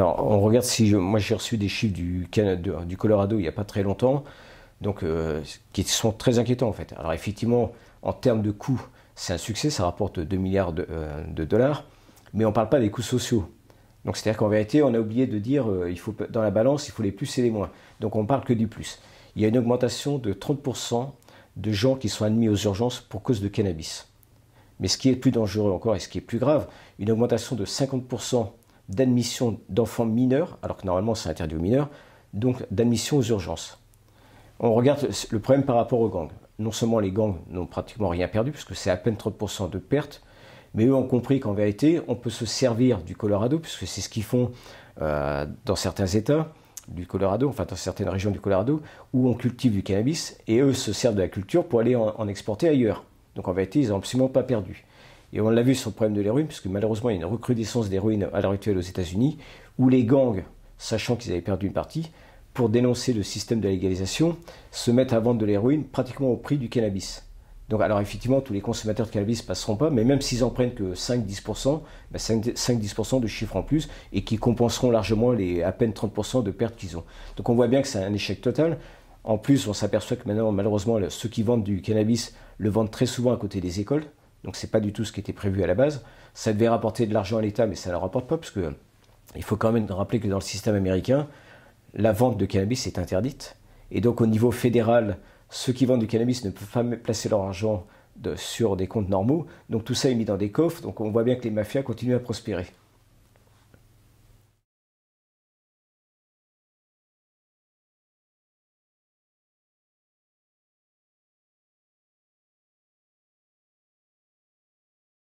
Alors, on regarde si moi j'ai reçu des chiffres du Colorado il n'y a pas très longtemps, donc qui sont très inquiétants en fait. Alors effectivement, en termes de coûts, c'est un succès, ça rapporte 2 milliards de dollars, mais on ne parle pas des coûts sociaux. Donc c'est-à-dire qu'en vérité, on a oublié de dire, dans la balance, il faut les plus et les moins. Donc on ne parle que du plus. Il y a une augmentation de 30% de gens qui sont admis aux urgences pour cause de cannabis. Mais ce qui est plus dangereux encore et ce qui est plus grave, une augmentation de 50% d'admission d'enfants mineurs, alors que normalement c'est interdit aux mineurs, donc d'admission aux urgences. On regarde le problème par rapport aux gangs. Non seulement les gangs n'ont pratiquement rien perdu, puisque c'est à peine 30% de pertes, mais eux ont compris qu'en vérité, on peut se servir du Colorado, puisque c'est ce qu'ils font dans certains États du Colorado, enfin dans certaines régions du Colorado, où on cultive du cannabis, et eux se servent de la culture pour aller en exporter ailleurs. Donc en vérité, ils n'ont absolument pas perdu. Et on l'a vu sur le problème de l'héroïne, puisque malheureusement, il y a une recrudescence d'héroïne à l'heure actuelle aux États-Unis, où les gangs, sachant qu'ils avaient perdu une partie, pour dénoncer le système de la légalisation, se mettent à vendre de l'héroïne pratiquement au prix du cannabis. Donc, alors effectivement, tous les consommateurs de cannabis ne passeront pas, mais même s'ils en prennent que 5-10%, 5-10% de chiffres en plus, et qui compenseront largement les à peine 30% de pertes qu'ils ont. Donc on voit bien que c'est un échec total. En plus, on s'aperçoit que maintenant, malheureusement, ceux qui vendent du cannabis le vendent très souvent à côté des écoles. Donc c'est pas du tout ce qui était prévu à la base. Ça devait rapporter de l'argent à l'État, mais ça ne le rapporte pas, parce que il faut quand même rappeler que dans le système américain, la vente de cannabis est interdite. Et donc au niveau fédéral, ceux qui vendent du cannabis ne peuvent pas placer leur argent sur des comptes normaux. Donc tout ça est mis dans des coffres. Donc on voit bien que les mafias continuent à prospérer.